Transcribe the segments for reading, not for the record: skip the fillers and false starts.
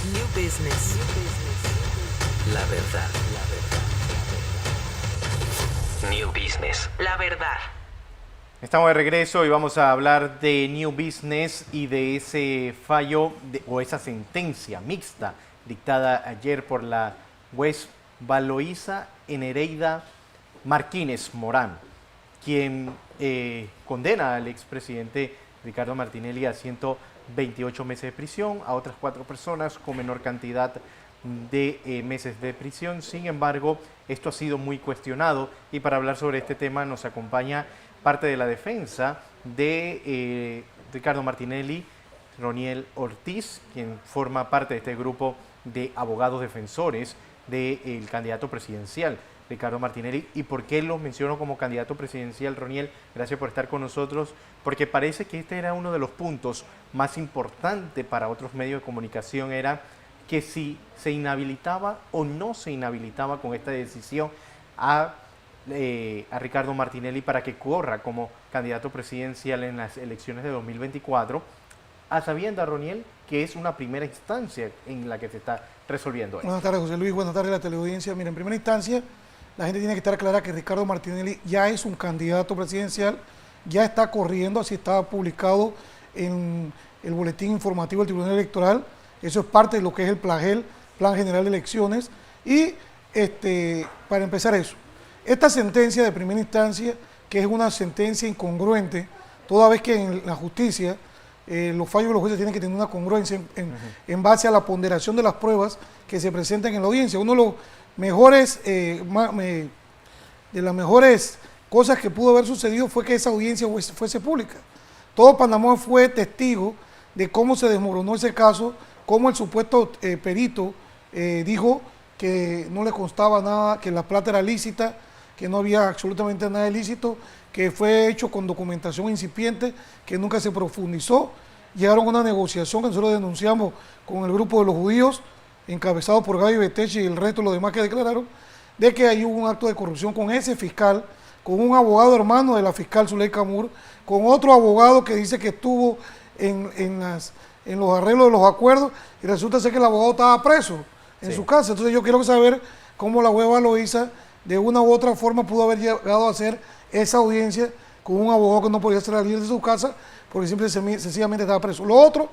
New Business. La verdad. New Business. La verdad. Estamos de regreso y vamos a hablar de New Business y de ese fallo o esa sentencia mixta dictada ayer por la juez Valoisa Enereida Martínez Morán, quien condena al expresidente Ricardo Martinelli a 128 meses de prisión, a otras 4 personas con menor cantidad de meses de prisión. Sin embargo, esto ha sido muy cuestionado y para hablar sobre este tema nos acompaña parte de la defensa de Ricardo Martinelli, Roniel Ortiz, quien forma parte de este grupo de abogados defensores del candidato presidencial Ricardo Martinelli. ¿Y por qué lo menciono como candidato presidencial, Roniel? Gracias por estar con nosotros, porque parece que este era uno de los puntos más importantes para otros medios de comunicación, era que si se inhabilitaba o no se inhabilitaba con esta decisión a Ricardo Martinelli para que corra como candidato presidencial en las elecciones de 2024, a sabiendas, Roniel, que es una primera instancia en la que se está resolviendo esto. Buenas tardes, José Luis. Buenas tardes a la teleaudiencia. Mira, en primera instancia, la gente tiene que estar clara que Ricardo Martinelli ya es un candidato presidencial, ya está corriendo, así estaba publicado en el boletín informativo del Tribunal Electoral. Eso es parte de lo que es el PLAGEL, Plan General de Elecciones. Y para empezar eso, esta sentencia de primera instancia, que es una sentencia incongruente, toda vez que en la justicia los fallos de los jueces tienen que tener una congruencia en base a la ponderación de las pruebas que se presentan en la audiencia. Uno de los mejores, de las mejores cosas que pudo haber sucedido fue que esa audiencia fuese pública. Todo Panamá fue testigo de cómo se desmoronó ese caso, cómo el supuesto perito dijo que no le constaba nada, que la plata era lícita, que no había absolutamente nada ilícito, que fue hecho con documentación incipiente, que nunca se profundizó. Llegaron a una negociación que nosotros denunciamos con el grupo de los judíos, encabezado por Gaby Betechi y el resto de los demás que declararon, de que ahí hubo un acto de corrupción con ese fiscal, con un abogado hermano de la fiscal Zuleika Mur, con otro abogado que dice que estuvo en los arreglos de los acuerdos, y resulta ser que el abogado estaba preso en su casa. Entonces yo quiero saber cómo la jueza Valoisa de una u otra forma pudo haber llegado a hacer esa audiencia con un abogado que no podía salir de su casa porque sencillamente estaba preso. Lo otro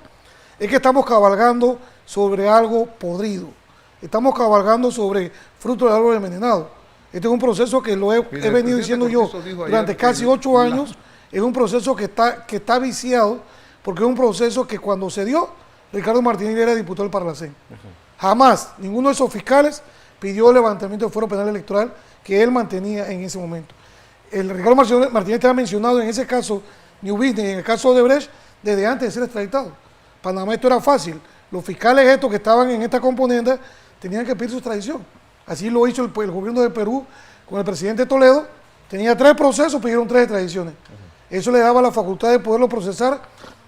es que estamos cabalgando sobre algo podrido, estamos cabalgando sobre fruto del árbol envenenado. Este es un proceso que lo he venido diciendo yo durante casi 8 años, es un proceso que está viciado, porque es un proceso que cuando se dio, Ricardo Martinelli era diputado del Parlacén. Jamás ninguno de esos fiscales pidió el levantamiento del fuero penal electoral que él mantenía en ese momento. El Ricardo Martinelli estaba mencionado en ese caso New Business, en el caso de Brecht, desde antes de ser extraditado. Panamá esto era fácil. Los fiscales estos que estaban en esta componente tenían que pedir su extradición. Así lo hizo el gobierno de Perú con el presidente Toledo. Tenía 3 procesos, pidieron 3 extradiciones. Eso le daba la facultad de poderlo procesar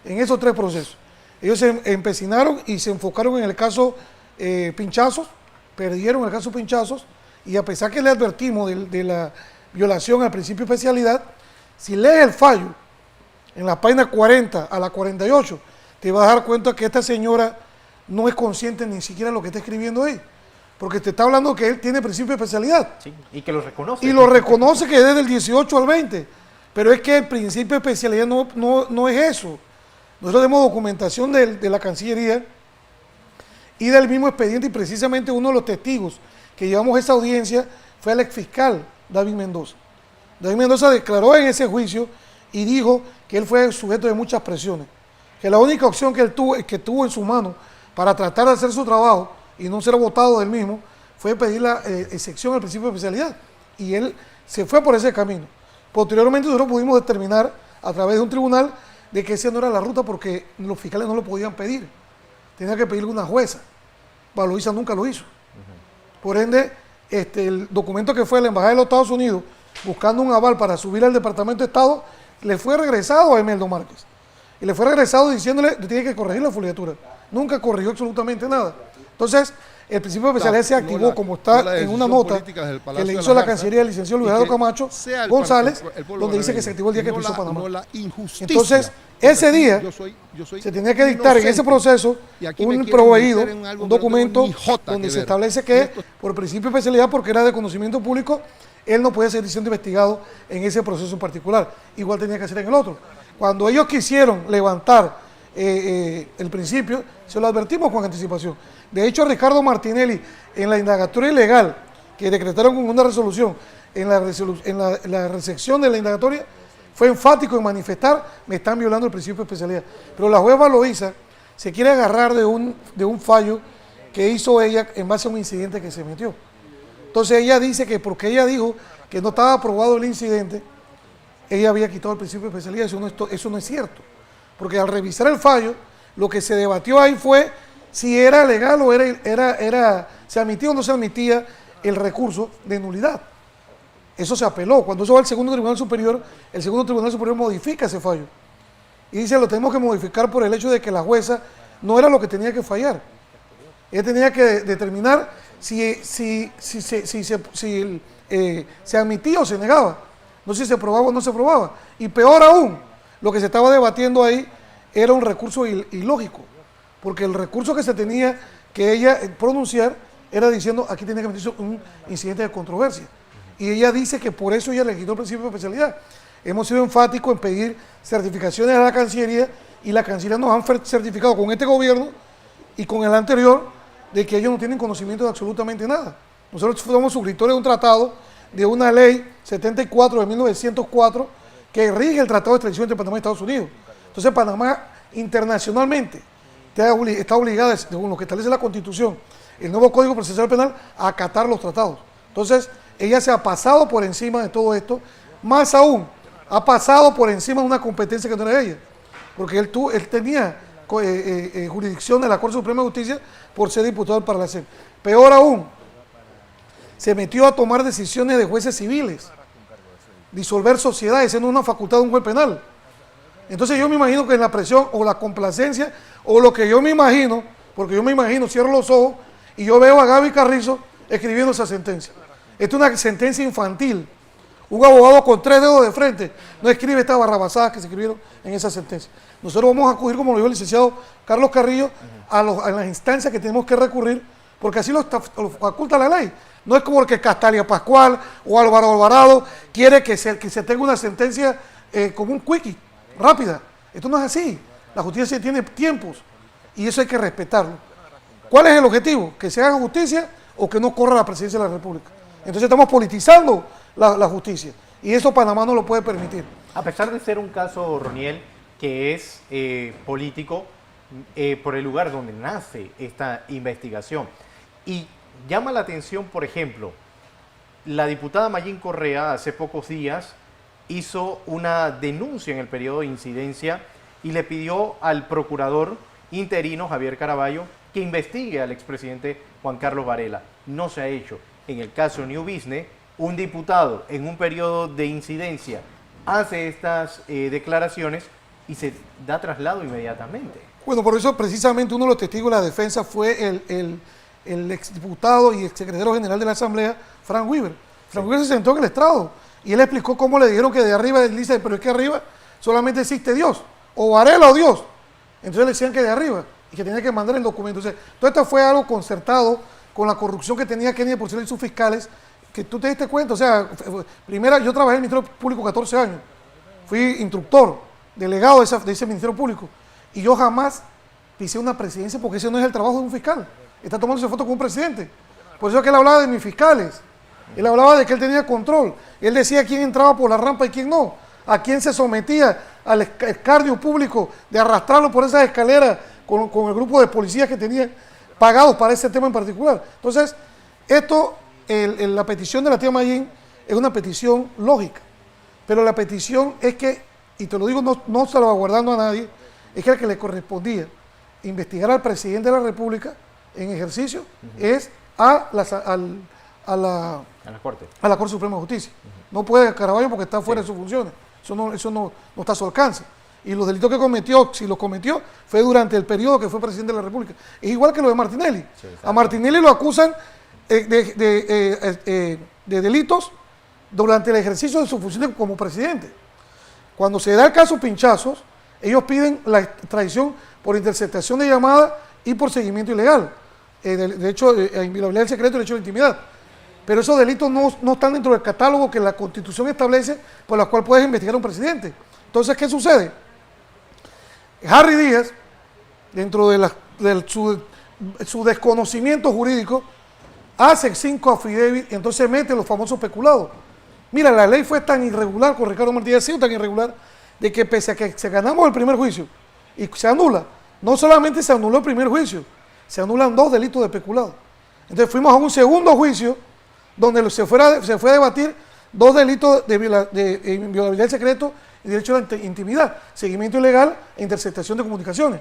en esos 3 procesos. Ellos se empecinaron y se enfocaron en el caso Pinchazos, perdieron el caso Pinchazos, y a pesar que le advertimos de la violación al principio de especialidad, si lees el fallo en la página 40 a la 48, te vas a dar cuenta que esta señora no es consciente ni siquiera de lo que está escribiendo ahí, porque te está hablando que él tiene principio de especialidad. Sí, y que lo reconoce. Y lo reconoce que desde el 18 al 20, pero es que el principio de especialidad no es eso. Nosotros tenemos documentación de la Cancillería y del mismo expediente, y precisamente uno de los testigos que llevamos esa audiencia fue el exfiscal David Mendoza. David Mendoza declaró en ese juicio y dijo que él fue sujeto de muchas presiones, que la única opción que él tuvo en su mano para tratar de hacer su trabajo y no ser votado del mismo fue pedir la excepción al principio de especialidad, y él se fue por ese camino. Posteriormente nosotros pudimos determinar a través de un tribunal de que esa no era la ruta, porque los fiscales no lo podían pedir, tenía que pedirle una jueza. Valoisa nunca lo hizo. Por ende, el documento que fue a la Embajada de los Estados Unidos buscando un aval para subir al Departamento de Estado, le fue regresado a Emeldo Márquez. Y le fue regresado diciéndole que tiene que corregir la foliatura. Nunca corrigió absolutamente nada. Entonces, el principio de especialidad se activó, como está en una nota que le hizo la Cancillería del licenciado Luis Gerardo Camacho González, donde dice que se activó el día que pisó Panamá. Entonces, ese día se tenía que dictar en ese proceso un proveído, un documento donde se establece que por principio de especialidad, porque era de conocimiento público, él no puede seguir siendo investigado en ese proceso en particular. Igual tenía que hacer en el otro. Cuando ellos quisieron levantar el principio, se lo advertimos con anticipación. De hecho, Ricardo Martinelli, en la indagatoria ilegal que decretaron con una resolución, en la recepción de la indagatoria, fue enfático en manifestar: me están violando el principio de especialidad. Pero la jueza Loíza se quiere agarrar de un fallo que hizo ella en base a un incidente que se metió. Entonces ella dice que porque ella dijo que no estaba aprobado el incidente, ella había quitado el principio de especialidad. Eso no es cierto. Porque al revisar el fallo, lo que se debatió ahí fue si era legal o se admitía o no se admitía el recurso de nulidad. Eso se apeló. Cuando eso va al segundo tribunal superior, el segundo tribunal superior modifica ese fallo. Y dice: lo tenemos que modificar por el hecho de que la jueza no era lo que tenía que fallar. Ella tenía que determinar si se admitía o se negaba. No si se aprobaba o no se aprobaba. Y peor aún, lo que se estaba debatiendo ahí era un recurso ilógico. Porque el recurso que se tenía que ella pronunciar era diciendo: aquí tiene que meterse un incidente de controversia. Y ella dice que por eso ella le quitó el principio de especialidad. Hemos sido enfáticos en pedir certificaciones a la Cancillería, y la Cancillería nos han certificado con este gobierno y con el anterior de que ellos no tienen conocimiento de absolutamente nada. Nosotros somos suscriptores de un tratado, de una ley 74 de 1904 que rige el tratado de extradición entre Panamá y Estados Unidos. Entonces Panamá internacionalmente está obligada, según lo que establece la Constitución, el nuevo Código Procesal Penal, a acatar los tratados. Entonces ella se ha pasado por encima de todo esto, más aún, ha pasado por encima de una competencia que no era ella, porque él tenía jurisdicción de la Corte Suprema de Justicia por ser diputado para la CEN. Peor aún, se metió a tomar decisiones de jueces civiles, disolver sociedades, siendo una facultad de un juez penal. Entonces yo me imagino que en la presión o la complacencia, o lo que yo me imagino, porque yo me imagino, cierro los ojos y yo veo a Gaby Carrizo escribiendo esa sentencia. Esta es una sentencia infantil. Un abogado con 3 dedos de frente no escribe estas barrabasadas que se escribieron en esa sentencia. Nosotros vamos a acudir, como lo dijo el licenciado Carlos Carrillo, a las instancias que tenemos que recurrir, porque así lo faculta la ley. No es como el que Castalia Pascual o Álvaro Alvarado quiere que se tenga una sentencia como un quickie, rápida. Esto no es así. La justicia tiene tiempos y eso hay que respetarlo. ¿Cuál es el objetivo? Que se haga justicia o que no corra la presidencia de la República. Entonces estamos politizando la justicia y eso Panamá no lo puede permitir. A pesar de ser un caso, Roniel, que es político, por el lugar donde nace esta investigación. Y llama la atención, por ejemplo, la diputada Mayín Correa hace pocos días hizo una denuncia en el periodo de incidencia y le pidió al procurador interino Javier Caraballo que investigue al expresidente Juan Carlos Varela. No se ha hecho. En el caso New Business, un diputado en un periodo de incidencia hace estas declaraciones y se da traslado inmediatamente. Bueno, por eso precisamente uno de los testigos de la defensa fue el exdiputado y exsecretario general de la Asamblea, Frank Weaver. Frank Weaver se sentó en el estrado y él explicó cómo le dijeron que de arriba, él dice: pero es que arriba solamente existe Dios, o Varela o Dios. Entonces le decían que de arriba y que tenía que mandar el documento. Entonces, todo esto fue algo concertado con la corrupción que tenía Kennedy por ser sus fiscales, que tú te diste cuenta. O sea, primero yo trabajé en el Ministerio Público 14 años, fui instructor, delegado de ese Ministerio Público, y yo jamás pisé una presidencia porque ese no es el trabajo de un fiscal. Está tomándose foto con un presidente. Por eso es que él hablaba de mis fiscales. Él hablaba de que él tenía control. Él decía quién entraba por la rampa y quién no. A quién se sometía al escarnio público de arrastrarlo por esas escaleras con el grupo de policías que tenían pagados para ese tema en particular. Entonces, la petición de la tía Mayín es una petición lógica. Pero la petición es que, y te lo digo no salvaguardando a nadie, es que el que le correspondía investigar al presidente de la República en ejercicio es a la Corte Suprema de Justicia. No puede Caraballo porque está fuera de sus funciones. Eso no está a su alcance. Y los delitos que cometió, si los cometió, fue durante el periodo que fue presidente de la República. Es igual que lo de Martinelli. Sí, a Martinelli lo acusan de delitos durante el ejercicio de su función como presidente. Cuando se da el caso Pinchazos, ellos piden la extradición por interceptación de llamada y por seguimiento ilegal. De hecho, inviolabilidad del secreto y derecho a la intimidad. Pero esos delitos no están dentro del catálogo que la Constitución establece por la cual puedes investigar a un presidente. Entonces, ¿qué sucede? Harry Díaz, dentro de su desconocimiento jurídico, hace 5 affidavits y entonces mete los famosos peculados. Mira, la ley fue tan irregular con Ricardo Martinelli, ha sido tan irregular, de que pese a que se ganamos el primer juicio y se anula, no solamente se anuló el primer juicio, se anulan 2 delitos de peculado. Entonces fuimos a un segundo juicio donde se fue a debatir 2 delitos de inviolabilidad del secreto y derecho a la intimidad, seguimiento ilegal e interceptación de comunicaciones.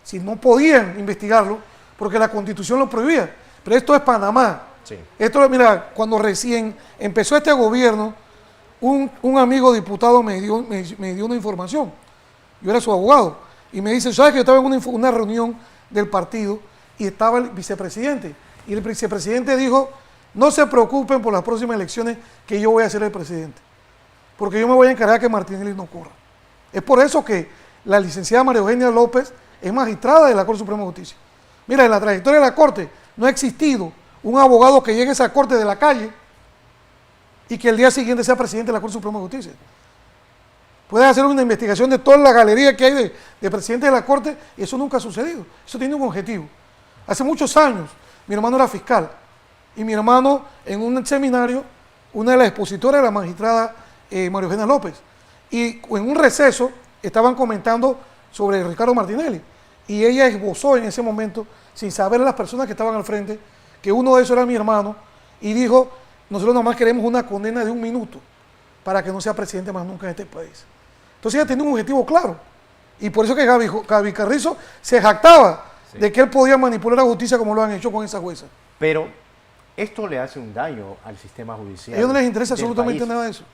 Si no podían investigarlo porque la Constitución lo prohibía. Pero esto es Panamá. Sí. Esto, mira, cuando recién empezó este gobierno, un amigo diputado me dio una información. Yo era su abogado. Y me dice, ¿sabes que yo estaba en una reunión del partido y estaba el vicepresidente? Y el vicepresidente dijo, no se preocupen por las próximas elecciones que yo voy a ser el presidente. Porque yo me voy a encargar que Martinelli no corra. Es por eso que la licenciada María Eugenia López es magistrada de la Corte Suprema de Justicia. Mira, en la trayectoria de la Corte no ha existido un abogado que llegue a esa Corte de la calle y que el día siguiente sea presidente de la Corte Suprema de Justicia. Puedes hacer una investigación de toda la galería que hay de presidentes de la Corte y eso nunca ha sucedido. Eso tiene un objetivo. Hace muchos años mi hermano era fiscal y mi hermano en un seminario, una de las expositoras era la magistrada María Eugenia López, y en un receso estaban comentando sobre Ricardo Martinelli y ella esbozó en ese momento, sin saber las personas que estaban al frente, que uno de esos era mi hermano y dijo, nosotros nomás queremos una condena de 1 minuto para que no sea presidente más nunca en este país. Entonces ella tenía un objetivo claro y por eso que Gaby Carrizo se jactaba de que él podía manipular la justicia como lo han hecho con esa jueza. Pero esto le hace un daño al sistema judicial. A ellos no les interesa del absolutamente país. nada de eso.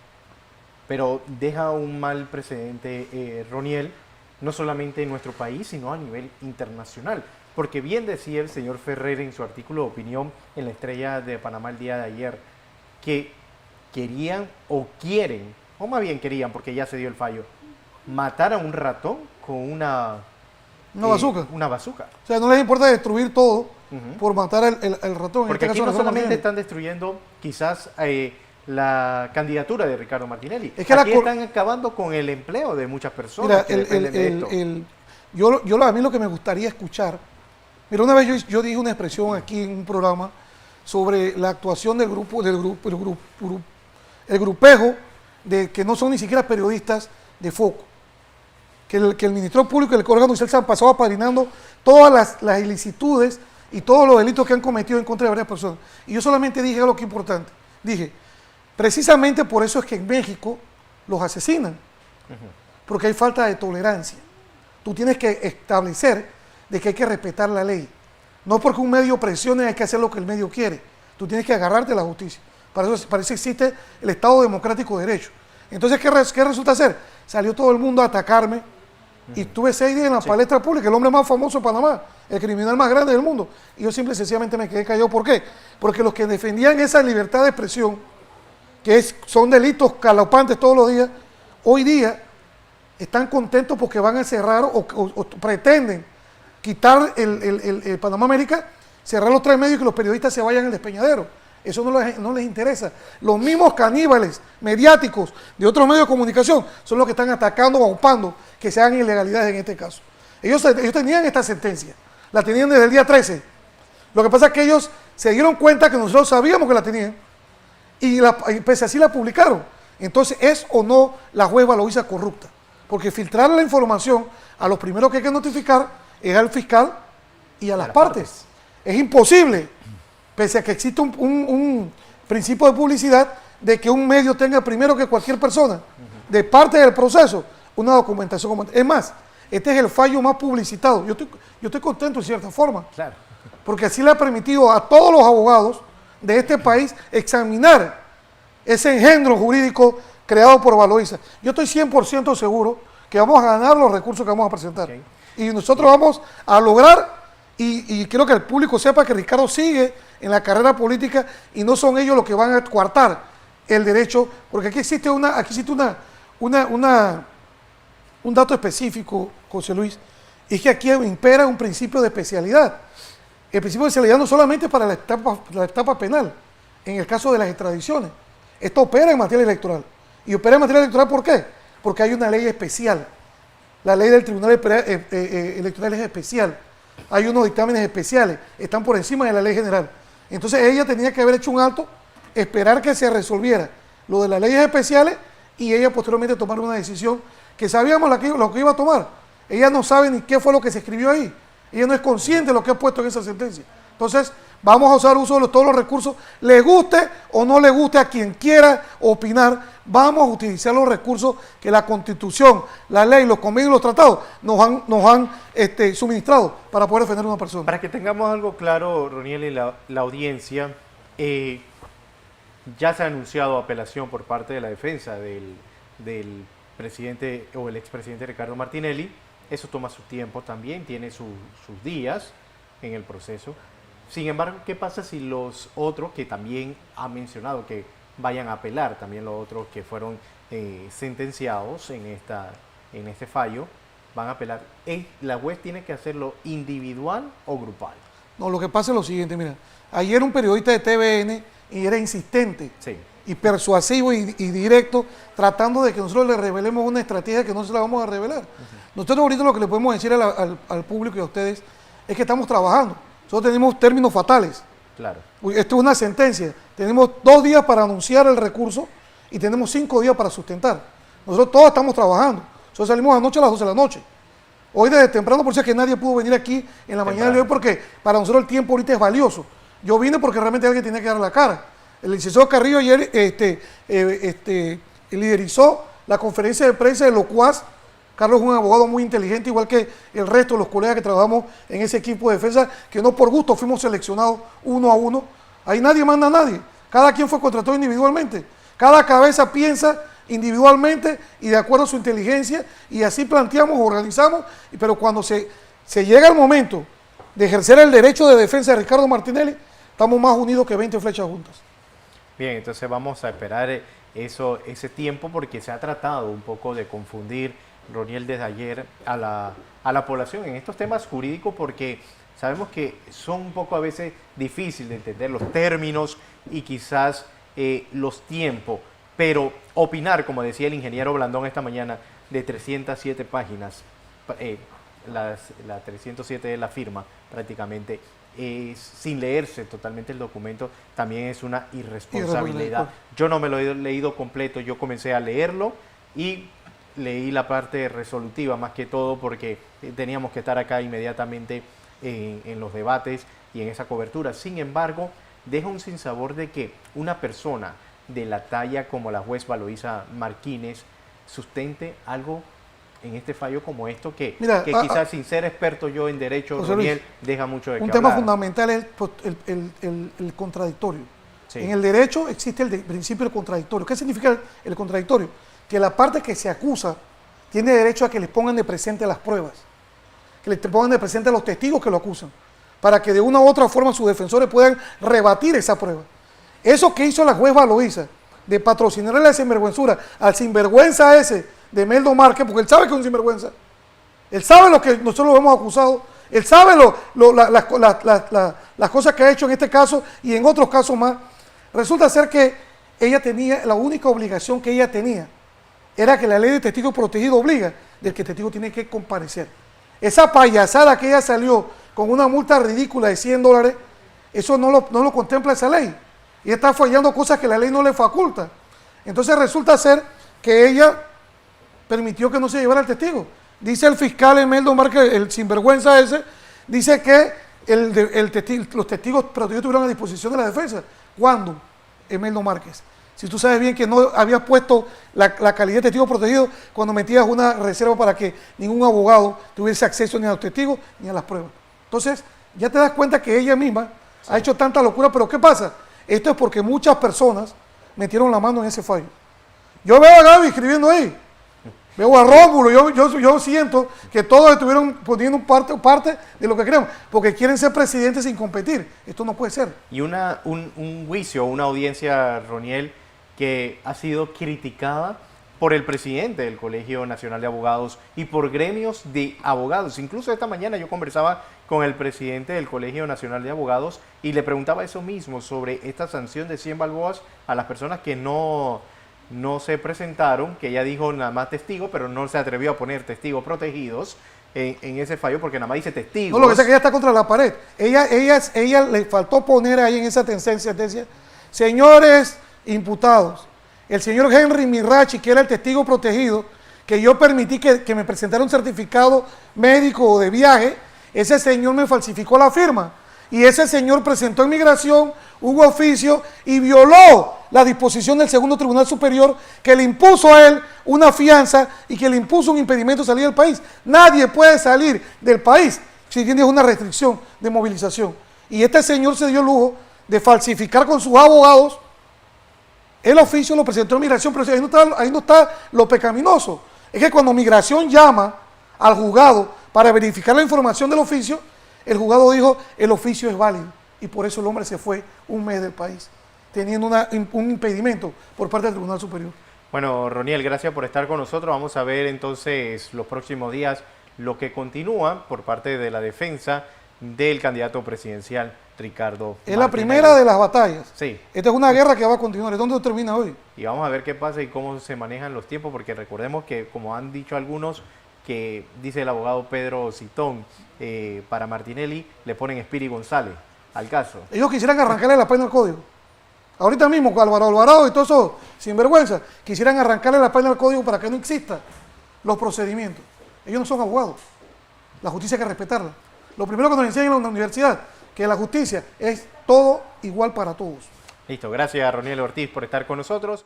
Pero deja un mal precedente, Roniel, no solamente en nuestro país, sino a nivel internacional. Porque bien decía el señor Ferrer en su artículo de opinión en La Estrella de Panamá el día de ayer, que querían o quieren, o más bien querían porque ya se dio el fallo, matar a un ratón con una bazuca. Una bazuca. O sea, no les importa destruir todo por matar el ratón. Porque en aquí este caso, no Ricardo solamente Martinelli. están destruyendo quizás la candidatura de Ricardo Martinelli. Es que aquí están acabando con el empleo de muchas personas. Mira, que dependen de esto. a mí lo que me gustaría escuchar, mira, una vez yo dije una expresión aquí en un programa sobre la actuación del el grupejo de que no son ni siquiera periodistas de foco. Que el Ministerio Público y el órgano judicial se han pasado apadrinando todas las ilicitudes y todos los delitos que han cometido en contra de varias personas. Y yo solamente dije algo que es importante. Dije, precisamente por eso es que en México los asesinan. Porque hay falta de tolerancia. Tú tienes que establecer de que hay que respetar la ley. No porque un medio presione hay que hacer lo que el medio quiere. Tú tienes que agarrarte a la justicia. Para eso existe el Estado Democrático de Derecho. Entonces, ¿qué resulta ser? Salió todo el mundo a atacarme y tuve 6 días en la palestra pública, el hombre más famoso de Panamá, el criminal más grande del mundo. Y yo simple y sencillamente me quedé callado. ¿Por qué? Porque los que defendían esa libertad de expresión, son delitos galopantes todos los días, hoy día están contentos porque van a cerrar o pretenden quitar el Panamá América, cerrar los 3 medios y que los periodistas se vayan al despeñadero. Eso no les interesa. Los mismos caníbales mediáticos de otros medios de comunicación son los que están atacando o aupando que se hagan ilegalidades en este caso. Ellos tenían esta sentencia, la tenían desde el día 13. Lo que pasa es que ellos se dieron cuenta que nosotros sabíamos que la tenían y pese así la publicaron. Entonces, ¿es o no la juez Valoisa corrupta? Porque filtrar la información a los primeros que hay que notificar es al fiscal y a las partes. Es imposible, pese a que existe un principio de publicidad, de que un medio tenga primero que cualquier persona, de parte del proceso, una documentación. Es más, este es el fallo más publicitado. Yo estoy contento en cierta forma, Claro. porque así le ha permitido a todos los abogados de este país examinar ese engendro jurídico creado por Valoisa. Yo estoy 100% seguro que vamos a ganar los recursos que vamos a presentar. Ok. Y nosotros vamos a lograr, y quiero que el público sepa que Ricardo sigue en la carrera política y no son ellos los que van a coartar el derecho, porque aquí existe un dato específico, José Luis, y es que aquí impera un principio de especialidad. El principio de especialidad no solamente para la etapa penal, en el caso de las extradiciones. Esto opera en materia electoral. ¿Y opera en materia electoral por qué? Porque hay una ley especial. La ley del Tribunal Electoral es especial. Hay unos dictámenes especiales, están por encima de la ley general. Entonces ella tenía que haber hecho un alto, esperar que se resolviera lo de las leyes especiales y ella posteriormente tomar una decisión que sabíamos lo que iba a tomar. Ella no sabe ni qué fue lo que se escribió ahí. Ella no es consciente de lo que ha puesto en esa sentencia. Entonces, vamos a usar uso de todos los recursos, le guste o no le guste a quien quiera opinar, vamos a utilizar los recursos que la Constitución, la ley, los convenios y los tratados nos han suministrado para poder defender a una persona. Para que tengamos algo claro, Roniel, y la audiencia, ya se ha anunciado apelación por parte de la defensa del presidente o el expresidente Ricardo Martinelli. Eso toma su tiempo también, tiene sus días en el proceso. Sin embargo, ¿qué pasa si los otros que también ha mencionado que vayan a apelar, también los otros que fueron sentenciados en este fallo, van a apelar? ¿La juez tiene que hacerlo individual o grupal? No, lo que pasa es lo siguiente, mira, ayer un periodista de TVN y era insistente y persuasivo y directo, tratando de que nosotros le revelemos una estrategia que no se la vamos a revelar. Nosotros ahorita lo que le podemos decir al público y a ustedes es que estamos trabajando. Nosotros tenemos términos fatales. Claro. Esto es una sentencia. Tenemos 2 días para anunciar el recurso y tenemos 5 días para sustentar. Nosotros todos estamos trabajando. Nosotros salimos anoche a las 12 de la noche. Hoy desde temprano, por si es que nadie pudo venir aquí en la mañana de hoy, porque para nosotros el tiempo ahorita es valioso. Yo vine porque realmente alguien tenía que dar la cara. El licenciado Carrillo ayer liderizó la conferencia de prensa de Locuaz. Carlos es un abogado muy inteligente, igual que el resto de los colegas que trabajamos en ese equipo de defensa, que no por gusto fuimos seleccionados uno a uno. Ahí nadie manda a nadie. Cada quien fue contratado individualmente. Cada cabeza piensa individualmente y de acuerdo a su inteligencia, y así planteamos, organizamos, pero cuando se llega el momento de ejercer el derecho de defensa de Ricardo Martinelli, estamos más unidos que 20 flechas juntas. Bien, entonces vamos a esperar ese tiempo, porque se ha tratado un poco de confundir, Roniel, desde ayer a la población en estos temas jurídicos, porque sabemos que son un poco a veces difíciles de entender los términos y quizás los tiempos, pero opinar, como decía el ingeniero Blandón esta mañana, de 307 páginas, la 307 de la firma prácticamente, sin leerse totalmente el documento, también es una irresponsabilidad. Yo no me lo he leído completo, yo comencé a leerlo y leí la parte resolutiva más que todo, porque teníamos que estar acá inmediatamente en los debates y en esa cobertura. Sin embargo, deja un sinsabor de que una persona de la talla como la juez Valoisa Martínez sustente algo en este fallo como esto, que quizás sin ser experto yo en derecho, Roniel, deja mucho de qué hablar. Un tema fundamental es el contradictorio. Sí. En el derecho existe el principio del contradictorio. ¿Qué significa el contradictorio? Que la parte que se acusa tiene derecho a que les pongan de presente las pruebas, que les pongan de presente a los testigos que lo acusan, para que de una u otra forma sus defensores puedan rebatir esa prueba. Eso que hizo la juez Valoisa, de patrocinarle la sinvergüenzura al sinvergüenza ese de Meldo Márquez, porque él sabe que es un sinvergüenza, él sabe lo que nosotros lo hemos acusado, él sabe las cosas que ha hecho en este caso y en otros casos más. Resulta ser que ella tenía, la única obligación que ella tenía era que la ley de testigo protegido obliga del que el testigo tiene que comparecer. Esa payasada que ella salió con una multa ridícula de $100, eso no lo contempla esa ley. Y está fallando cosas que la ley no le faculta. Entonces resulta ser que ella permitió que no se llevara el testigo. Dice el fiscal Emeldo Márquez, el sinvergüenza ese, dice que los testigos protegidos estuvieron a disposición de la defensa. ¿Cuándo? Emeldo Márquez. Si tú sabes bien que no habías puesto la calidad de testigo protegido cuando metías una reserva para que ningún abogado tuviese acceso ni a los testigos ni a las pruebas. Entonces, ya te das cuenta que ella misma ha hecho tanta locura, pero ¿qué pasa? Esto es porque muchas personas metieron la mano en ese fallo. Yo veo a Gaby escribiendo ahí. Veo a Rómulo, yo siento que todos estuvieron poniendo parte de lo que queremos, porque quieren ser presidentes sin competir. Esto no puede ser. Y un juicio, una audiencia, Roniel, que ha sido criticada por el presidente del Colegio Nacional de Abogados y por gremios de abogados. Incluso esta mañana yo conversaba con el presidente del Colegio Nacional de Abogados y le preguntaba eso mismo sobre esta sanción de 100 balboas a las personas que no se presentaron, que ella dijo nada más testigos, pero no se atrevió a poner testigos protegidos en ese fallo porque nada más dice testigos. No, lo que pasa es que ella está contra la pared. Ella le faltó poner ahí en esa sentencia, señores imputados, el señor Henry Mirachi, que era el testigo protegido, que yo permití que me presentara un certificado médico o de viaje, ese señor me falsificó la firma. Y ese señor presentó en migración un oficio y violó la disposición del segundo Tribunal Superior que le impuso a él una fianza y que le impuso un impedimento de salir del país. Nadie puede salir del país si tiene una restricción de movilización. Y este señor se dio el lujo de falsificar con sus abogados el oficio, lo presentó en migración, pero ahí no está lo pecaminoso. Es que cuando migración llama al juzgado para verificar la información del oficio, el juzgado dijo, el oficio es válido, y por eso el hombre se fue un mes del país, teniendo un impedimento por parte del Tribunal Superior. Bueno, Roniel, gracias por estar con nosotros. Vamos a ver entonces los próximos días lo que continúa por parte de la defensa del candidato presidencial, Ricardo Es la primera de las batallas. Sí. Esta es una guerra que va a continuar. ¿Dónde termina hoy? Y vamos a ver qué pasa y cómo se manejan los tiempos, porque recordemos que, como han dicho algunos, que dice el abogado Pedro Citón, para Martinelli le ponen Espiri González al caso. Ellos quisieran arrancarle la página al código. Ahorita mismo, con Álvaro Alvarado y todo eso, sinvergüenza, quisieran arrancarle la página al código para que no existan los procedimientos. Ellos no son abogados. La justicia hay que respetarla. Lo primero que nos enseñan en la universidad, que la justicia es todo igual para todos. Listo, gracias Roniel Ortiz por estar con nosotros.